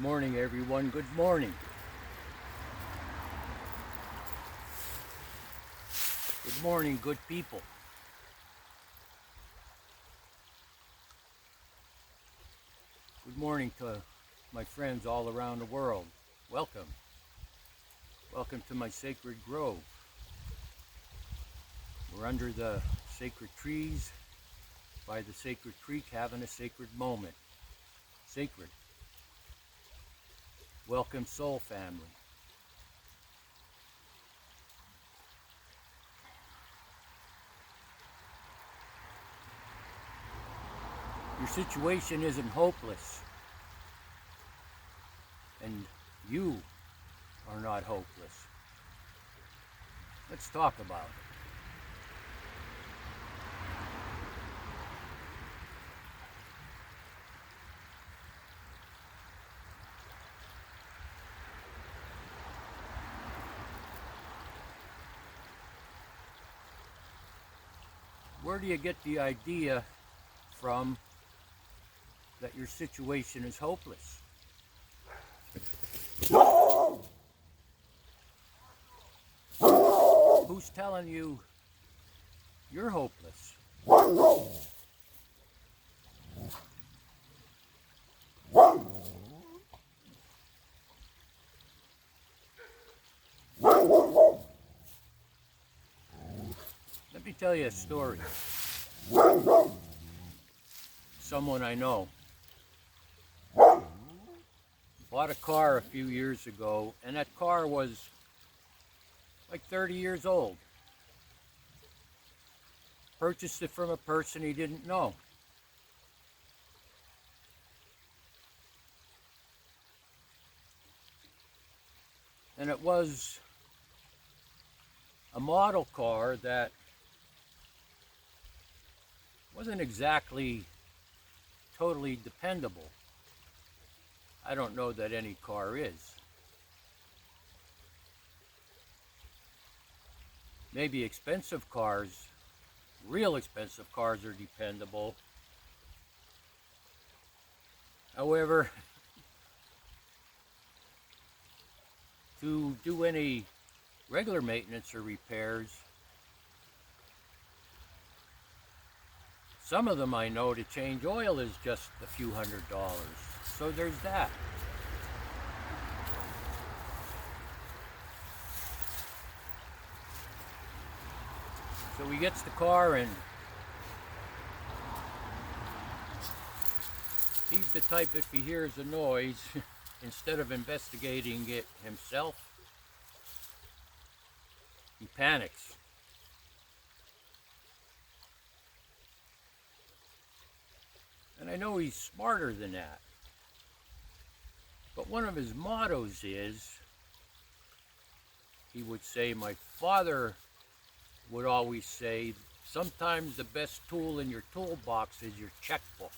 Morning, everyone. Good morning. Good morning, good people. Good morning to my friends all around the world. Welcome. Welcome to my sacred grove. We're under the sacred trees by the sacred creek having a sacred moment. Sacred. Welcome, soul family. Your situation isn't hopeless, and you are not hopeless. Let's talk about it. Where do you get the idea from that your situation is hopeless? Who's telling you you're hopeless? Let me tell you a story. Someone I know bought a car a few years ago, and that car was like 30 years old. Purchased it from a person he didn't know. And it was a model car that wasn't exactly totally dependable. I don't know that any car is. Maybe expensive cars, real expensive cars are dependable. However, to do any regular maintenance or repairs, some of them I know to change oil is just a few $100s. So there's that. So he gets the car and he's the type, if he hears a noise, instead of investigating it himself, he panics. And I know he's smarter than that. But one of his mottos is, he would say, my father would always say, sometimes the best tool in your toolbox is your checkbook.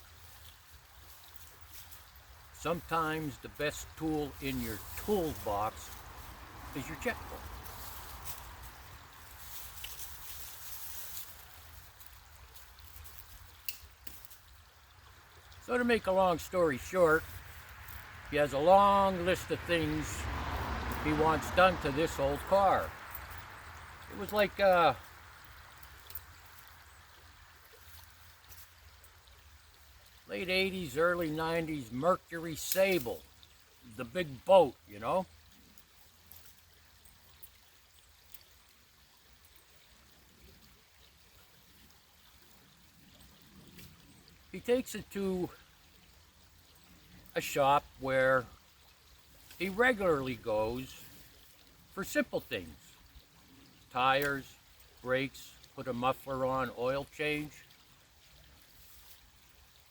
Sometimes the best tool in your toolbox is your checkbook. So to make a long story short, he has a long list of things he wants done to this old car. It was like late 80s, early 90s Mercury Sable, the big boat, you know? He takes it to a shop where he regularly goes for simple things. Tires, brakes, put a muffler on, oil change.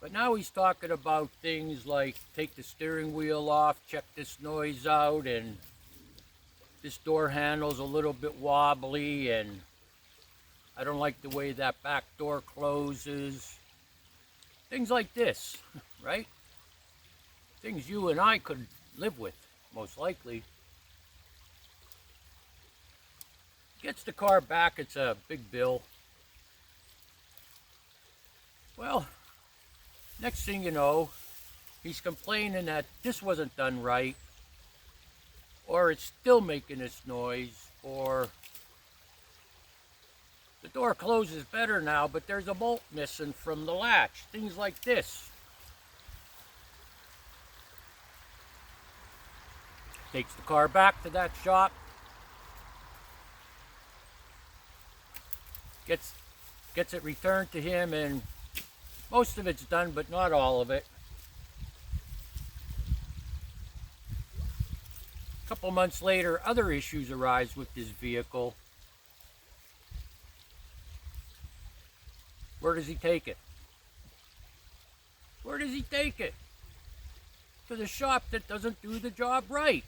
But now he's talking about things like take the steering wheel off, check this noise out, and this door handle's a little bit wobbly, and I don't like the way that back door closes. Things like this, right? Things you and I could live with, most likely. Gets the car back, it's a big bill. Well, next thing you know, He's complaining that this wasn't done right, or it's still making this noise, or the door closes better now, but there's a bolt missing from the latch. Things like this. Takes the car back to that shop. Gets it returned to him, and most of it's done, but not all of it. A couple months later, other issues arise with this vehicle. Where does he take it? Where does he take it? To the shop that doesn't do the job right.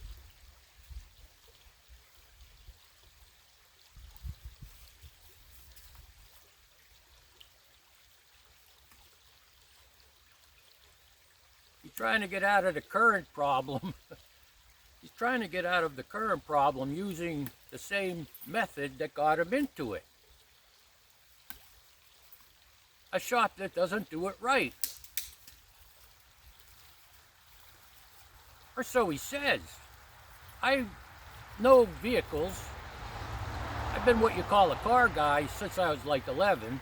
He's trying to get out of the current problem. He's trying to get out of the current problem using the same method that got him into it. A shop that doesn't do it right. Or so he says. I know vehicles. I've been what you call a car guy since I was like 11.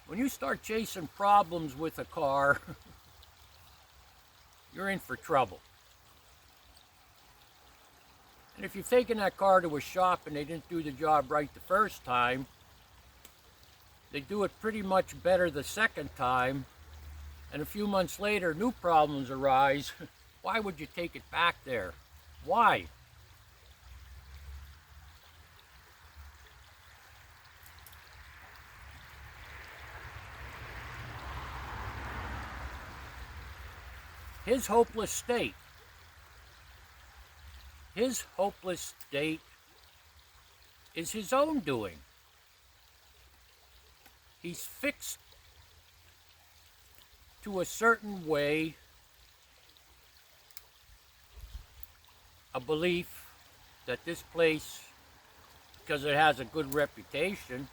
When you start chasing problems with a car, you're in for trouble. And if you've taken that car to a shop and they didn't do the job right the first time, they do it pretty much better the second time, and a few months later new problems arise. Why would you take it back there? Why? His hopeless state. His hopeless state is his own doing. He's fixed to a certain way, a belief that this place, because it has a good reputation,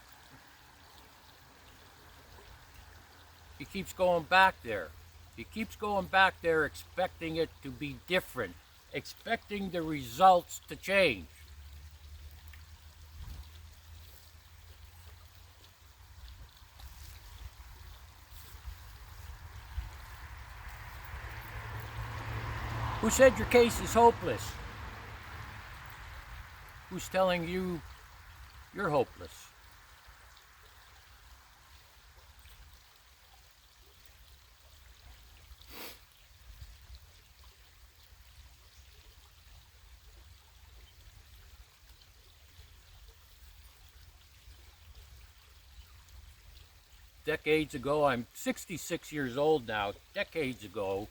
he keeps going back there. He keeps going back there expecting it to be different, expecting the results to change. Who said your case is hopeless? Who's telling you you're hopeless? Decades ago, I'm 66 years old now, decades ago,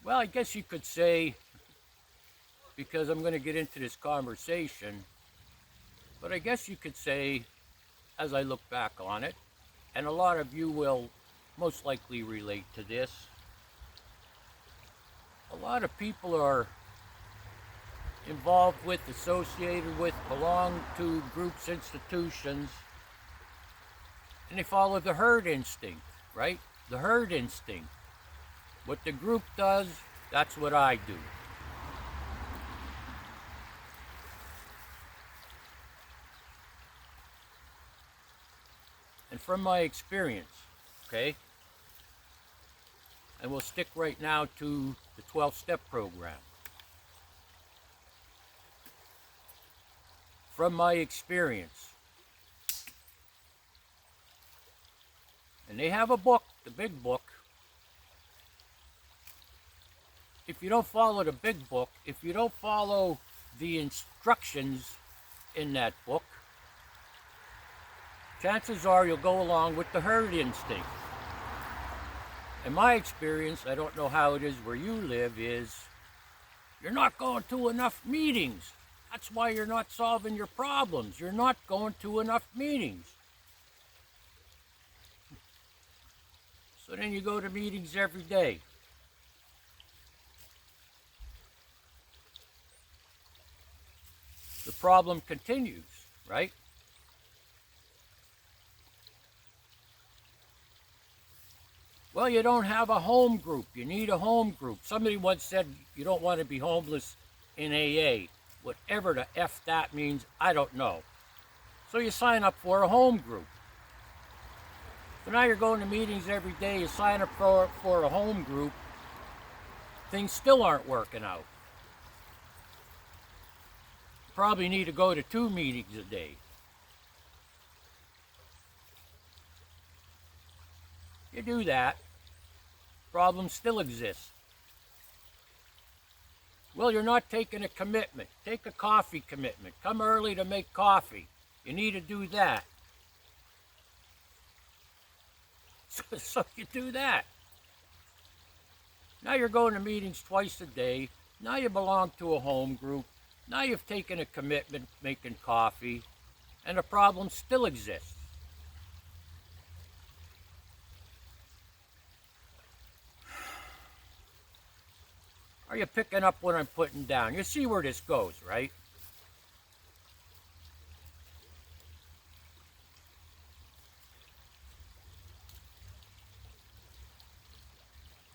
well, I guess you could say, because I'm going to get into this conversation, but I guess you could say, as I look back on it, and a lot of you will most likely relate to this, a lot of people are involved with, associated with, belong to groups, institutions, and they follow the herd instinct, right? The herd instinct. What the group does, that's what I do. And from my experience, okay, and we'll stick right now to the 12-step program. From my experience, and they have a book, the big book. If you don't follow the big book, if you don't follow the instructions in that book, chances are you'll go along with the herd instinct. In my experience, I don't know how it is where you live, is you're not going to enough meetings. That's why you're not solving your problems. You're not going to enough meetings. So then you go to meetings every day. the problem continues, right? Well, you don't have a home group. You need a home group. Somebody once said you don't want to be homeless in AA. Whatever the F that means, I don't know. So you sign up for a home group. So now you're going to meetings every day. You sign up for a home group. Things still aren't working out. You probably need to go to 2 meetings a day. You do that, problems still exist. Well, you're not taking a commitment. Take a coffee commitment. Come early to make coffee. You need to do that. So you do that. Now you're going to meetings twice a day. Now you belong to a home group. Now you've taken a commitment making coffee, and the problem still exists. Are you picking up what I'm putting down? You see where this goes, right?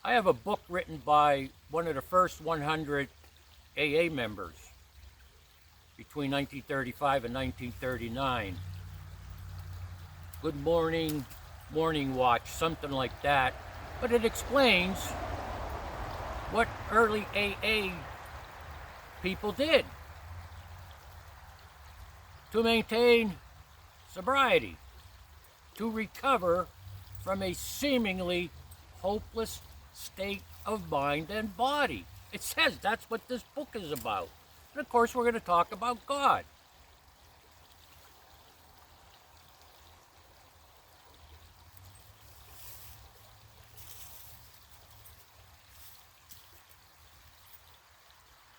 I have a book written by one of the first 100 AA members between 1935 and 1939. Good Morning, Morning Watch, something like that. But it explains what early AA people did to maintain sobriety, to recover from a seemingly hopeless state of mind and body. It says that's what this book is about. And of course, we're going to talk about God.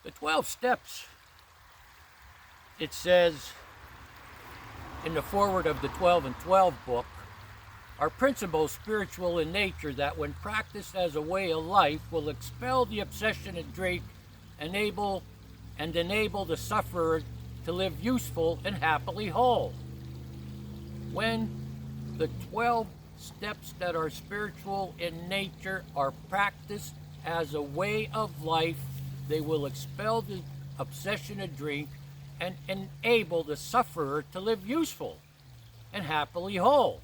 The 12 steps, it says in the foreword of the 12 and 12 book, are principles spiritual in nature that when practiced as a way of life will expel the obsession and drink, enable the sufferer to live useful and happily whole. When the 12 steps that are spiritual in nature are practiced as a way of life, they will expel the obsession of drink and enable the sufferer to live useful and happily whole.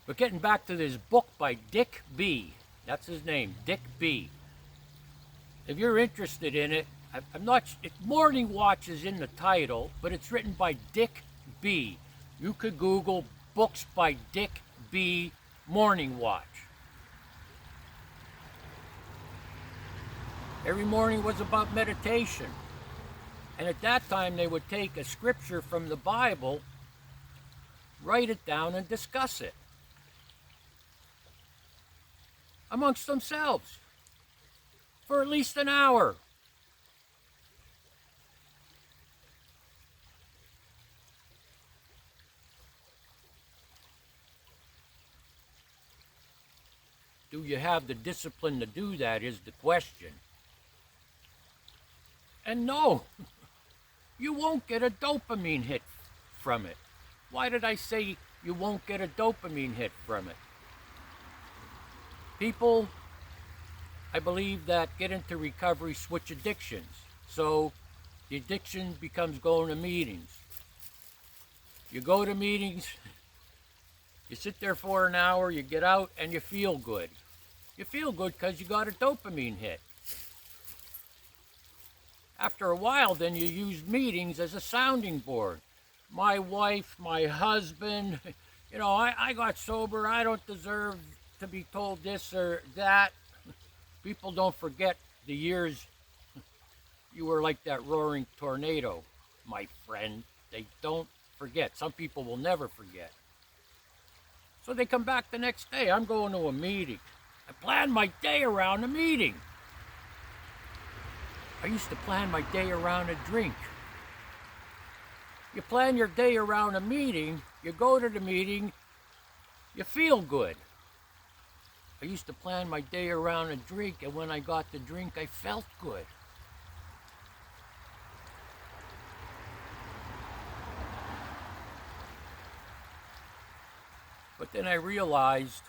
But getting back to this book by Dick B. That's his name, Dick B. If you're interested in it, I'm not. Morning Watch is in the title, but it's written by Dick B. You could Google books by Dick B. Morning Watch. Every morning was about meditation. And at that time, they would take a scripture from the Bible, write it down, and discuss it amongst themselves for at least an hour. Do you have the discipline to do that is the question. And no, you won't get a dopamine hit from it. Why did I say you won't get a dopamine hit from it? People, I believe, that get into recovery switch addictions. So the addiction becomes going to meetings. You go to meetings, you sit there for an hour, you get out, and you feel good. You feel good because you got a dopamine hit. After a while, then you use meetings as a sounding board. My wife, my husband, I got sober, I don't deserve to be told this or that. People don't forget the years you were like that roaring tornado, my friend. They don't forget. Some people will never forget. So they come back the next day. I'm going to a meeting. I plan my day around a meeting. I used to plan my day around a drink. You plan your day around a meeting, you go to the meeting, you feel good. I used to plan my day around a drink, and when I got the drink, I felt good. But then I realized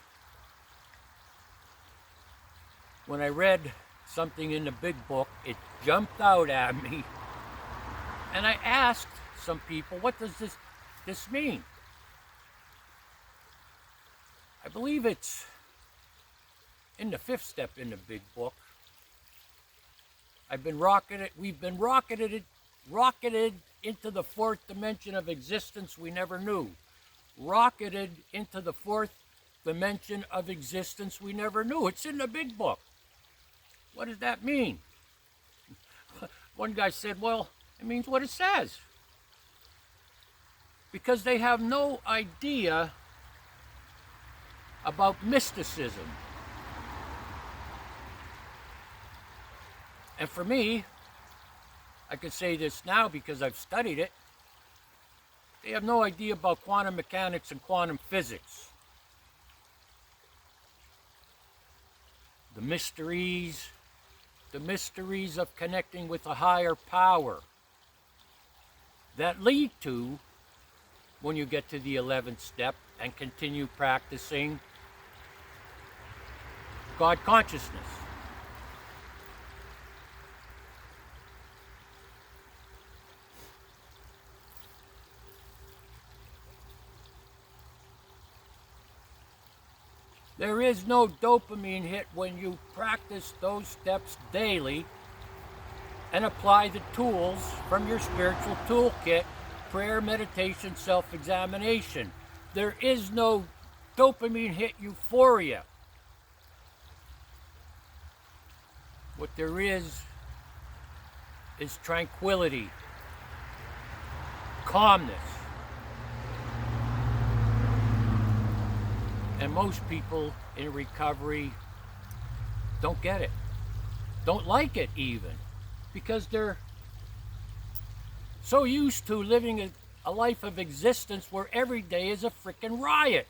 when I read something in the big book, it jumped out at me. And I asked some people, what does this mean? I believe it's in the 5th step in the big book. We've been rocketed into the 4th dimension of existence we never knew. Rocketed into the 4th dimension of existence we never knew. It's in the big book. What does that mean? One guy said, well, it means what it says. Because they have no idea about mysticism. And for me, I could say this now because I've studied it, they have no idea about quantum mechanics and quantum physics. The mysteries of connecting with a higher power that lead to, when you get to the 11th step and continue practicing, God consciousness. There is no dopamine hit when you practice those steps daily and apply the tools from your spiritual toolkit: prayer, meditation, self-examination. There is no dopamine hit euphoria. What there is tranquility, calmness. And most people in recovery don't get it, don't like it even, because they're so used to living a life of existence where every day is a frickin' riot.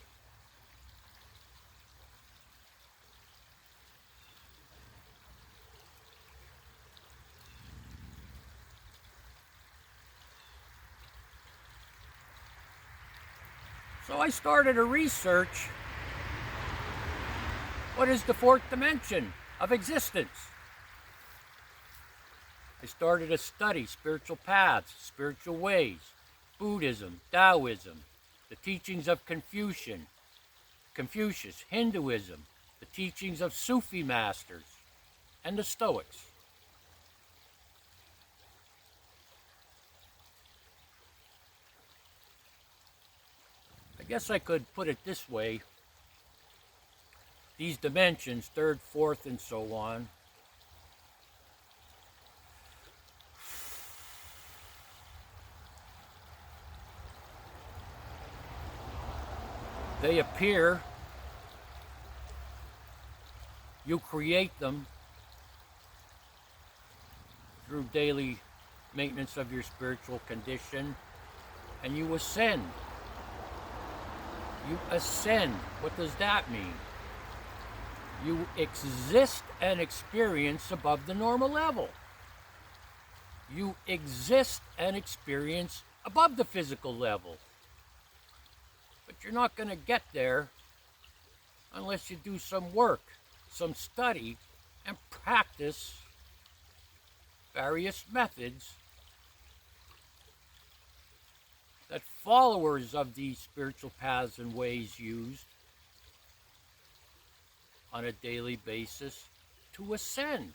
So I started a research. What is the 4th dimension of existence? I started a study: spiritual paths, spiritual ways, Buddhism, Taoism, the teachings of Confucius, Hinduism, the teachings of Sufi masters, and the Stoics. I guess I could put it this way. These dimensions, 3rd, 4th, and so on, they appear, you create them through daily maintenance of your spiritual condition, and you ascend. You ascend. What does that mean? You exist and experience above the normal level. You exist and experience above the physical level. But you're not going to get there unless you do some work, some study, and practice various methods that followers of these spiritual paths and ways used on a daily basis to ascend,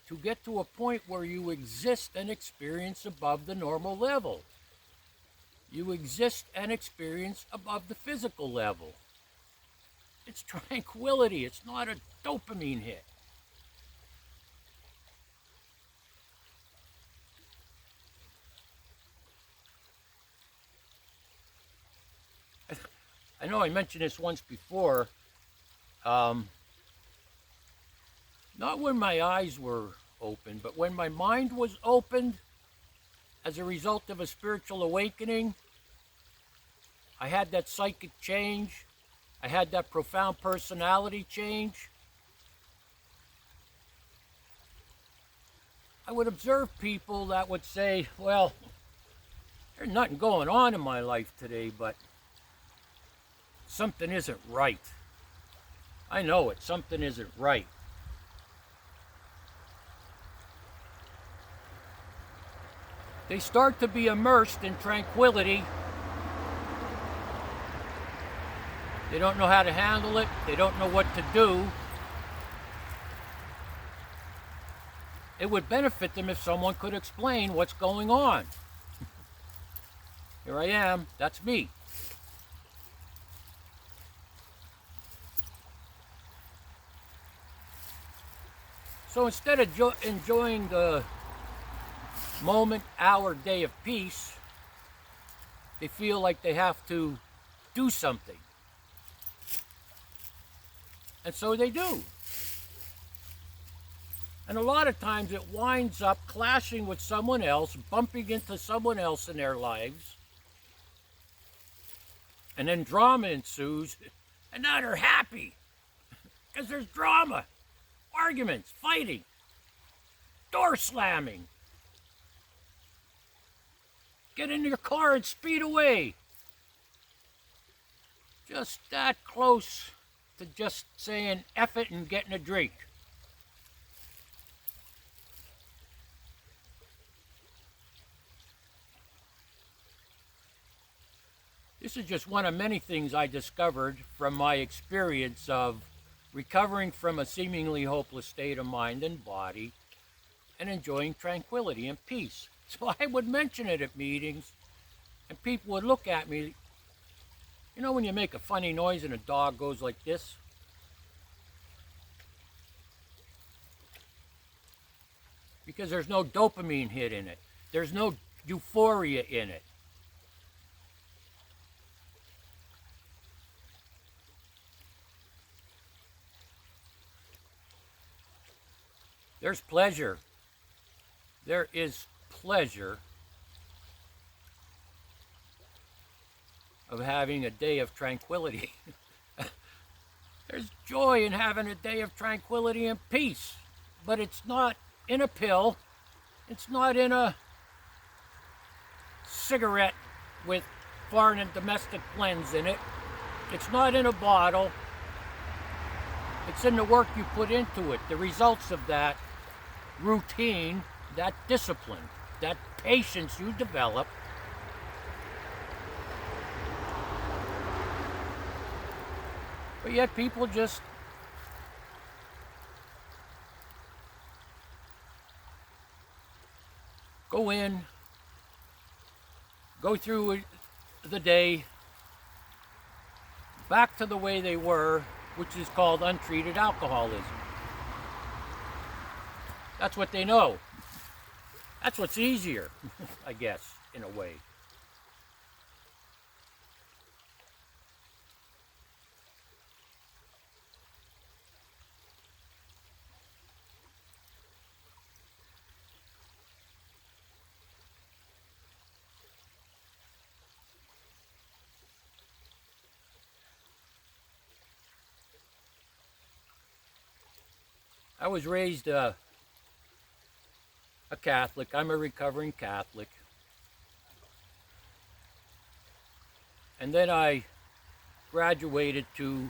to get to a point where you exist and experience above the normal level. You exist and experience above the physical level. It's tranquility. It's not a dopamine hit. I know I mentioned this once before. Not when my eyes were open, but when my mind was opened as a result of a spiritual awakening. I had that psychic change. I had that profound personality change. I would observe people that would say, well, there's nothing going on in my life today, but something isn't right. I know it, something isn't right. They start to be immersed in tranquility. They don't know how to handle it. They don't know what to do. It would benefit them if someone could explain what's going on. Here I am. That's me. So instead of enjoying the moment, hour, day of peace, they feel like they have to do something. And so they do. And a lot of times it winds up clashing with someone else, bumping into someone else in their lives. And then drama ensues, and now they're happy. Because there's drama, arguments, fighting, door slamming. Get in your car and speed away. Just that close to just saying F it and getting a drink. This is just one of many things I discovered from my experience of recovering from a seemingly hopeless state of mind and body and enjoying tranquility and peace. So I would mention it at meetings, and people would look at me. You know when you make a funny noise and a dog goes like this? Because there's no dopamine hit in it. There's no euphoria in it. There's pleasure. There is pleasure of having a day of tranquility. There's joy in having a day of tranquility and peace, but it's not in a pill. It's not in a cigarette with foreign and domestic blends in it. It's not in a bottle. It's in the work you put into it, the results of that routine, that discipline, that patience you develop. But yet people just go in, go through the day, back to the way they were, which is called untreated alcoholism. That's what they know. That's what's easier, I guess, in a way. I was raised a Catholic. I'm a recovering Catholic. And then I graduated to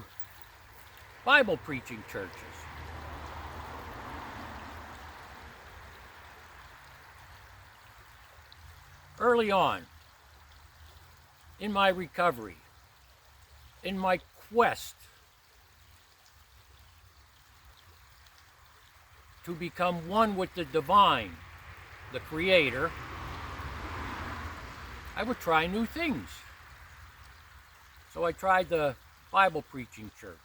Bible preaching churches. Early on, in my recovery, in my quest to become one with the divine, the Creator, I would try new things. So I tried the Bible preaching church.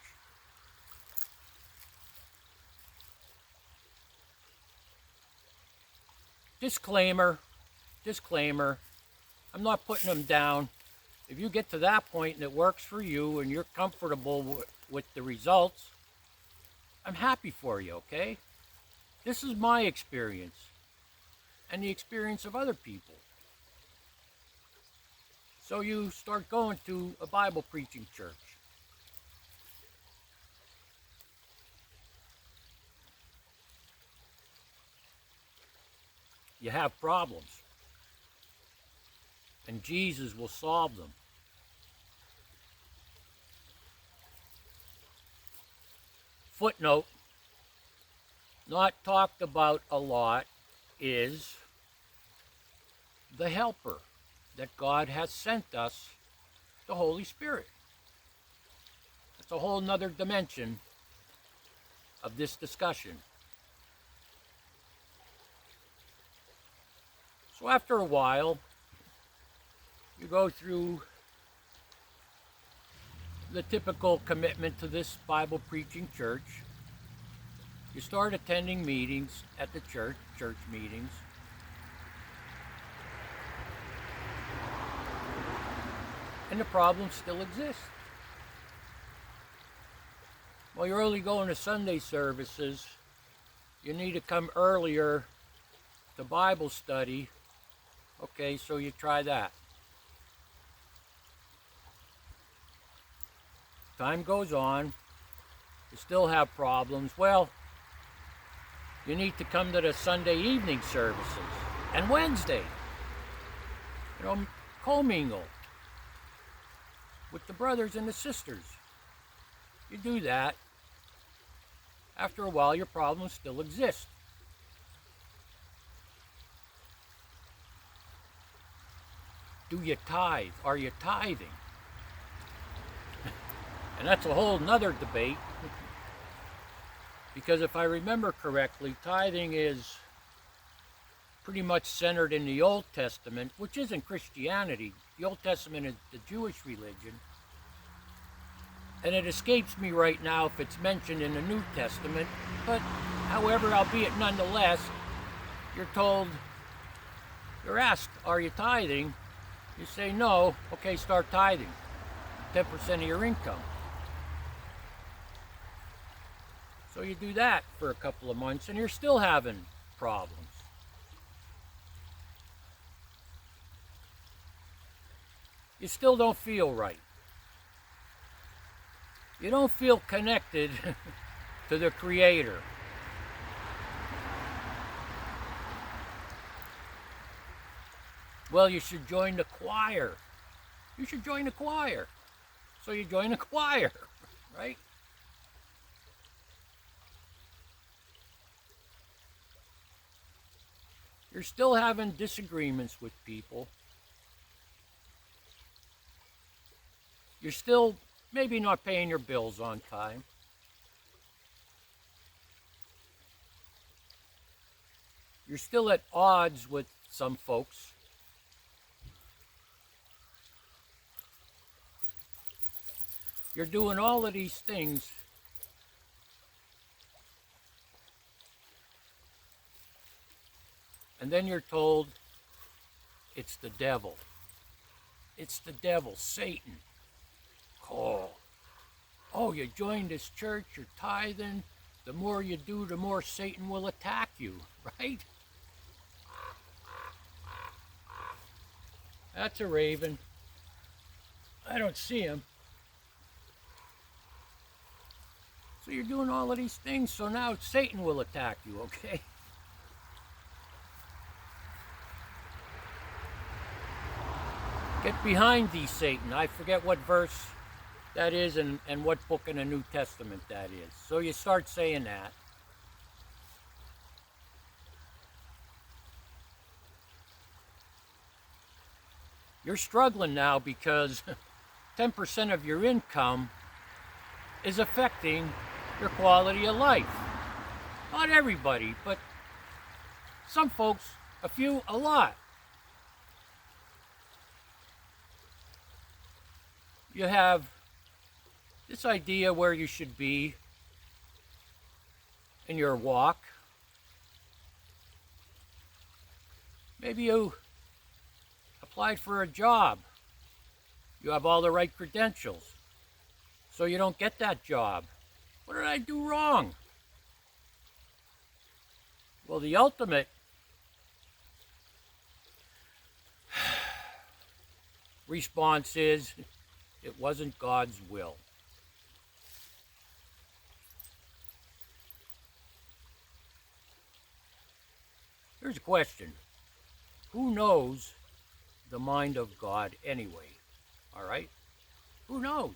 Disclaimer, I'm not putting them down. If you get to that point and it works for you and you're comfortable with the results, I'm happy for you, okay? This is my experience and the experience of other people. So you start going to a Bible preaching church. You have problems, and Jesus will solve them. footnote, not talked about a lot, is the helper that God has sent us, the Holy Spirit. It's a whole nother dimension of this discussion. So after a while, you go through the typical commitment to this Bible preaching church. You start attending meetings at the church meetings. And the problems still exist. Well, you're only going to Sunday services. You need to come earlier to Bible study. Okay, so you try that. Time goes on. You still have problems. Well, you need to come to the Sunday evening services and Wednesday. Commingle with the brothers and the sisters. You do that. After a while, your problems still exist. Do you tithe? Are you tithing? And that's a whole nother debate. Because if I remember correctly, tithing is pretty much centered in the Old Testament, which isn't Christianity. The Old Testament is the Jewish religion. And it escapes me right now if it's mentioned in the New Testament. But, however, albeit nonetheless, you're asked, are you tithing? You say no. Okay, start tithing. 10% of your income. So you do that for a couple of months and you're still having problems. You still don't feel right. You don't feel connected to the Creator. Well, you should join the choir. You should join the choir. So you join the choir, right? You're still having disagreements with people. You're still maybe not paying your bills on time. You're still at odds with some folks. You're doing all of these things. And then you're told it's the devil. It's the devil, Satan. Oh, you joined this church, you're tithing. The more you do, the more Satan will attack you, right? That's a raven. I don't see him. So you're doing all of these things, so now Satan will attack you, okay? Get behind thee, Satan. I forget what verse that is and what book in the New Testament that is. So you start saying that. You're struggling now because 10% of your income is affecting your quality of life. Not everybody, but some folks, a few, a lot. You have this idea where you should be in your walk. Maybe you applied for a job. You have all the right credentials. So you don't get that job. What did I do wrong? Well, the ultimate response is it wasn't God's will. Here's a question. Who knows the mind of God anyway? All right? Who knows?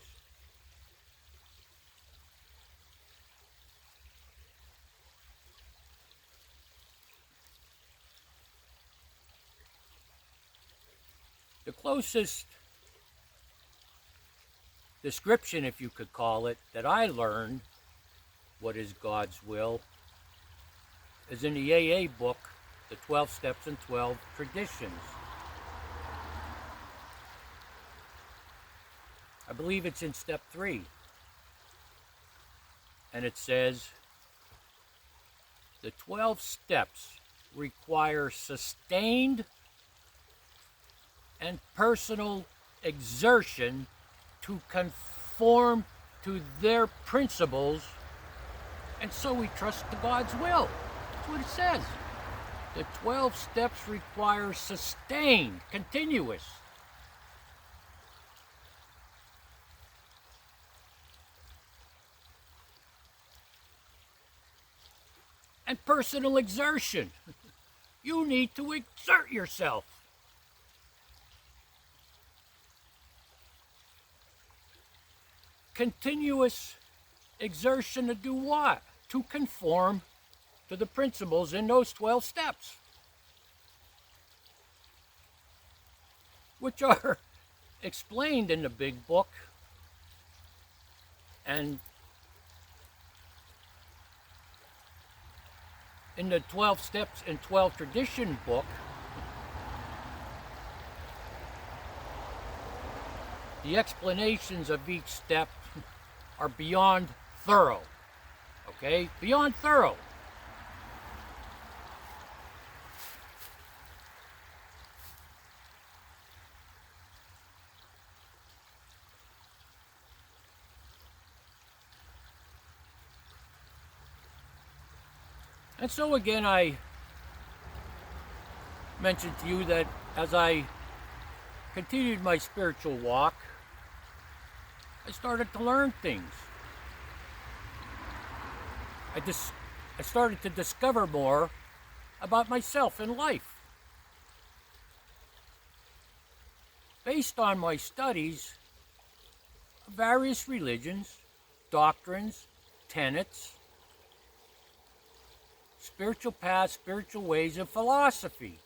The closest description, if you could call it, that I learned what is God's will is in the AA book, The 12 Steps and 12 Traditions. I believe it's in step 3. And it says, the 12 steps require sustained and personal exertion to conform to their principles, and so we trust to God's will. That's what it says. The 12 steps require sustained, continuous. And personal exertion. You need to exert yourself. Continuous exertion to do what? To conform to the principles in those 12 steps, which are explained in the big book and in the 12 Steps and 12 Tradition book. The explanations of each step are beyond thorough, okay? Beyond thorough. And so again, I mentioned to you that as I continued my spiritual walk, I started to learn things. I started to discover more about myself and life. Based on my studies of various religions, doctrines, tenets, spiritual paths, spiritual ways, and philosophy.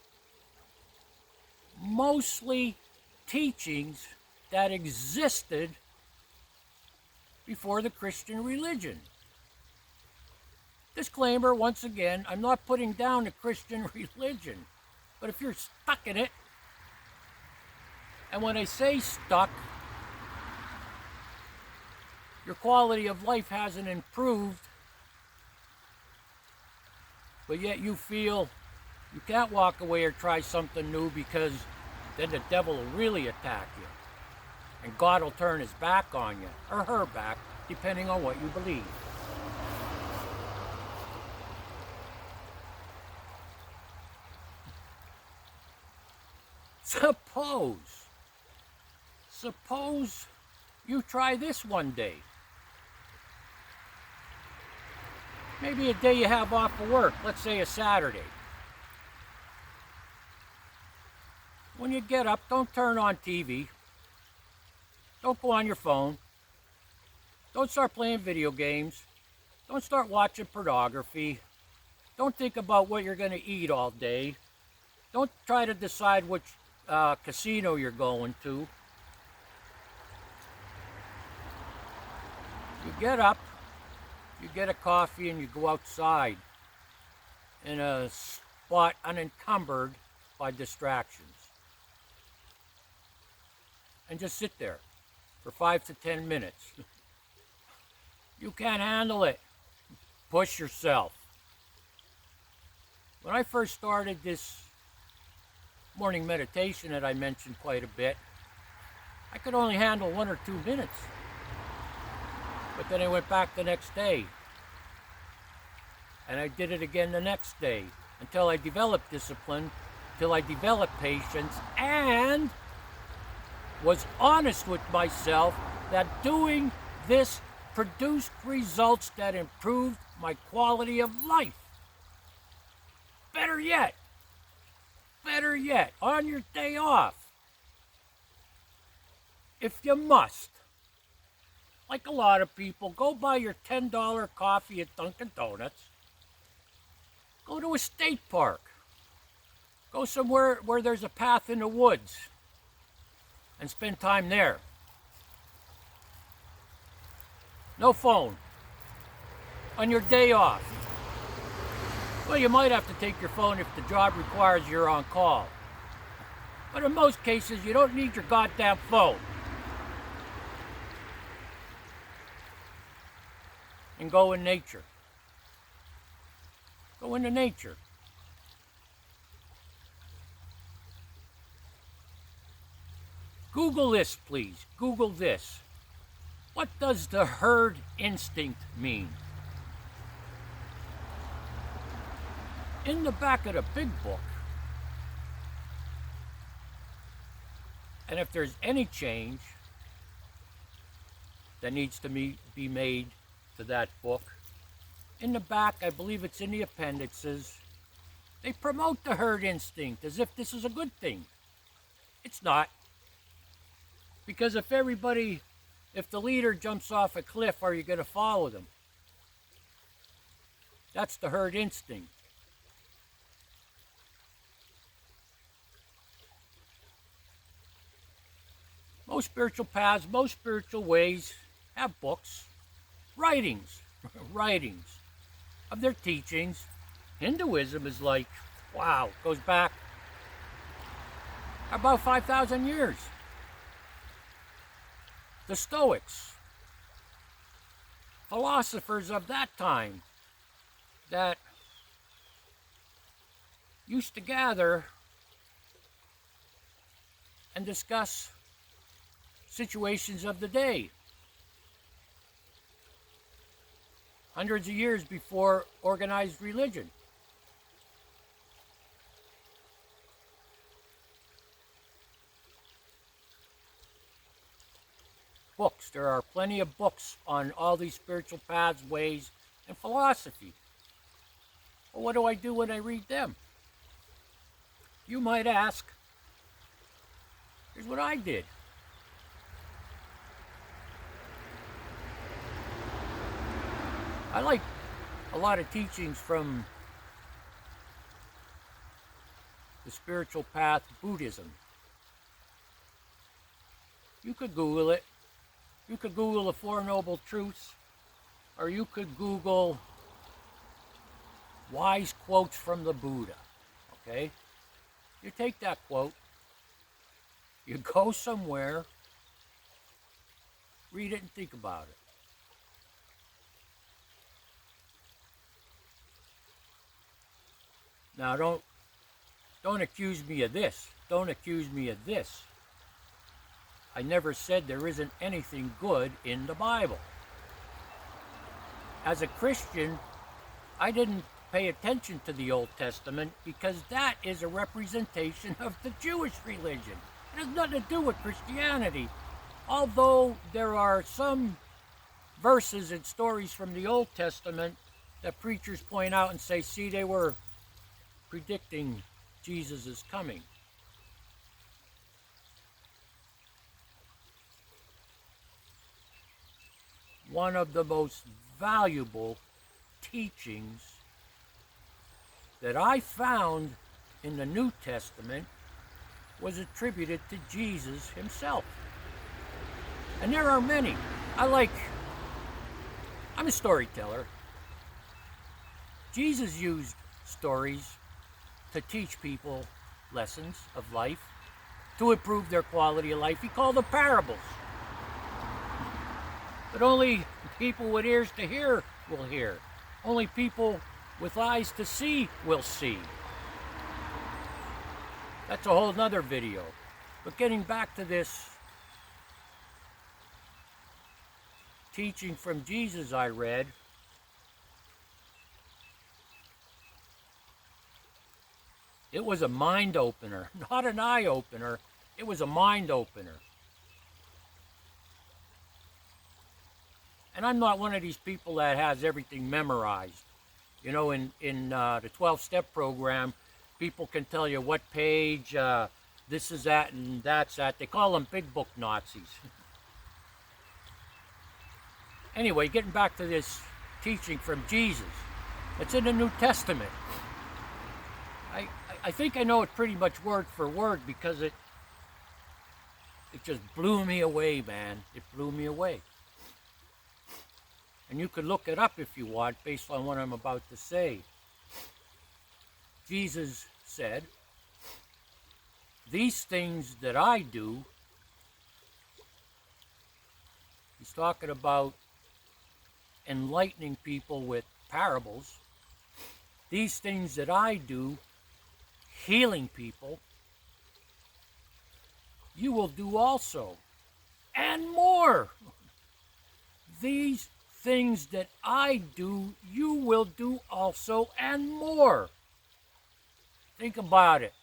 Mostly teachings that existed before the Christian religion. Disclaimer, once again, I'm not putting down the Christian religion, but if you're stuck in it, and when I say stuck, your quality of life hasn't improved, but yet you feel you can't walk away or try something new because then the devil will really attack you. And God will turn his back on you, or her back, depending on what you believe. Suppose you try this one day. Maybe a day you have off of work, let's say a Saturday. When you get up, don't turn on TV. Don't go on your phone. Don't start playing video games. Don't start watching pornography. Don't think about what you're going to eat all day. Don't try to decide which casino you're going to. You get up, you get a coffee, and you go outside in a spot unencumbered by distractions. And just sit there for 5 to 10 minutes. You can't handle it. Push yourself. When I first started this morning meditation that I mentioned quite a bit, I could only handle 1 or 2 minutes. But then I went back the next day. And I did it again the next day until I developed discipline, until I developed patience, and was honest with myself that doing this produced results that improved my quality of life. Better yet, on your day off, if you must, like a lot of people, go buy your $10 coffee at Dunkin' Donuts. Go to a state park. Go somewhere where there's a path in the woods. and spend time there. No phone. On your day off. Well, you might have to take your phone if the job requires you're on call. But in most cases, you don't need your goddamn phone. And go in nature. Go into nature. Google this, please. Google this. What does the herd instinct mean? In the back of the big book, and if there's any change that needs to be made to that book, in the back, I believe it's in the appendices, they promote the herd instinct as if this is a good thing. It's not. Because if the leader jumps off a cliff, are you going to follow them? That's the herd instinct. Most spiritual paths, most spiritual ways have books, writings of their teachings. Hinduism is like, wow, goes back about 5,000 years. The Stoics, philosophers of that time that used to gather and discuss situations of the day. Hundreds of years before organized religion. Books. There are plenty of books on all these spiritual paths, ways, and philosophy. Well, what do I do when I read them? You might ask. Here's what I did. I like a lot of teachings from the spiritual path Buddhism. You could Google it. You could Google the Four Noble Truths, or you could Google wise quotes from the Buddha, okay? You take that quote, you go somewhere, read it and think about it. Now don't accuse me of this. Don't accuse me of this. I never said there isn't anything good in the Bible. As a Christian, I didn't pay attention to the Old Testament because that is a representation of the Jewish religion. It has nothing to do with Christianity. Although there are some verses and stories from the Old Testament that preachers point out and say, see, they were predicting Jesus' coming. One of the most valuable teachings that I found in the New Testament was attributed to Jesus himself. And there are many. I'm a storyteller. Jesus used stories to teach people lessons of life, to improve their quality of life. He called them parables. But only people with ears to hear will hear. Only people with eyes to see will see. That's a whole nother video. But getting back to this teaching from Jesus I read, it was a mind opener, not an eye opener. It was a mind opener. And I'm not one of these people that has everything memorized. You know, in the 12-step program, people can tell you what page, this is that and that's that. They call them big book Nazis. Anyway, getting back to this teaching from Jesus. It's in the New Testament. I think I know it pretty much word for word because It just blew me away, man. It blew me away. And you could look it up if you want based on what I'm about to say. Jesus said, these things that I do, he's talking about enlightening people with parables. These things that I do, healing people, you will do also, and more. These things that I do, you will do also, and more. Think about it.